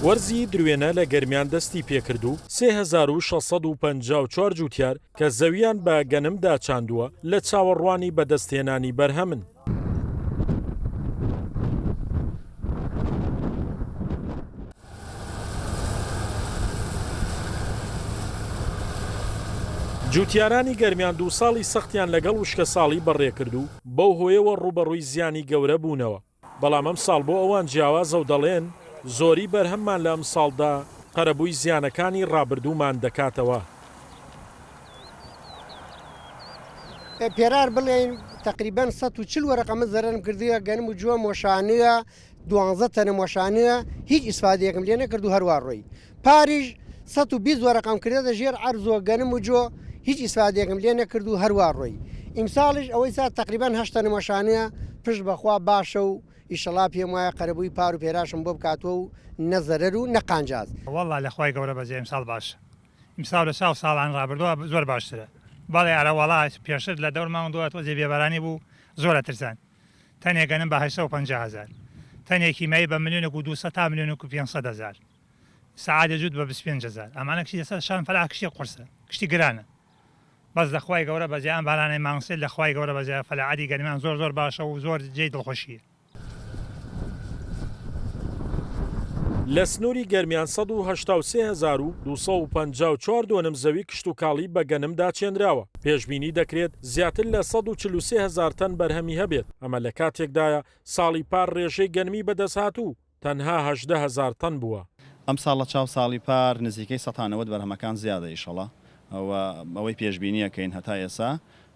وەرزی درێنە لە گەرمیان دەستی پێکرد و 3654 جوتیار کە زەویان بە گەنمدا چاندووە لە چاوەڕوانی بەدەستهێنانی بەرهەمن. جوتیارانی گەرمیان 2 ساڵی سەختیان لەگەڵ وشکە ساڵی بەڕێکرد و بەو هۆیەوە ڕوبەڕووی زیانی گەورە بوونەوە. بەڵام ئەم ساڵ بۆ ئەوان جیاوازە و دەڵێن زۆری بەرهەممان لە ئەم ساڵدا قەرەبووی زیانەکانی ڕابردوومان دەکاتەوە. پێرار بڵێن تقریبان 140 وەرەقەمە زەرم کردووە گەنم و جووە مۆشانەیە 12 تەنە مۆشانەیە هیچ ئیسفادەیەکم لێ نەکرد و هەروە ڕۆی پاریژ 120 وەرەقەم کردێتە ژێر عەرزۆ گەنم و جۆ هیچ ئیسفادەیەکم لێ نەکرد و هەروە ڕۆی ئیمساڵیش ئەوەی سا تقریبان 8 تەنە مۆشانەیە پشت بەخوا باشە و ئیشەڵا پێم وایە قەرەبووی پار و پێراشم بۆ بکاتەوە و نەزەرەر و نەقانجاز. وەڵڵا لەخوای گەورە بەجێ ئیمساڵ باشە. ئیمساڵ لە ساڵان ڕابردووە زۆر باشترە. بەڵێ ئارەوەڵا پێشتر لە دەورمان دووە تۆ جێبێبەرانی بوو زۆرە ترسان. تەنێکەنم بە 850,000 تەنێکی مای بە 1,200,000 تا 1,500,000 سعادە جوود بە 25,000 ئەمانە کشتی دەسەر شان فەلا کشتی قورسە کشتی گرانە. بەس لەخوای گەورە بەجێ ئەم بارانەی مانگسێت لەخوای گەورە بەجێ فەلاعادی گەرمیان زۆر باشە و زۆر جێی دڵخۆشیە. لە سنووری گەرمیان 183,254 دۆنم زەوی کشت و کاڵی بە گەنمدا چێنراوە. پێشبینی دەکرێت زیاتر لە 143,000 تەن بەرهەمی هەبێت. ئەمە لە کاتێکدایە ساڵی پار ڕێژەی گەنمی بەدەستهاتوو تەنها 18,000 تەن بووە. ئەم ساڵ لە چاو ساڵی پار نزیکەی 190 بەرهەمەکان زیادە ئیشەڵا ئەوەی پێشبینیەکەین هەتا ئێسا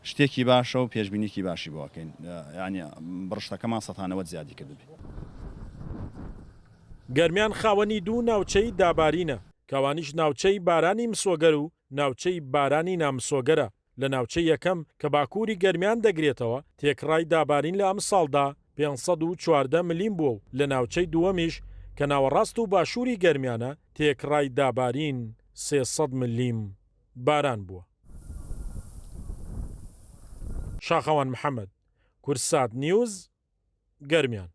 شتێکی باشە و پێشبینیکی باشی بۆکەین ینی بڕشتەکەمان 190 زیادی کردبێ. گەرمیان خاوەنی دوو ناوچەی دابارینە کەوانیش ناوچەی بارانی مسۆگەر و ناوچەی بارانی نامسۆگەرە. لە ناوچەی یەکەم کە باکووری گەرمیان دەگرێتەوە تێکڕای دابارین لە ئەم ساڵدا 514 ملیم بووە و لە ناوچەی دووەمیش کە ناوەڕاست و باشووری گەرمیانە تێکڕای دابارین 300 ملیم باران بووە. شاخەوان محەممەد، کورسات نیوز، گەرمیان.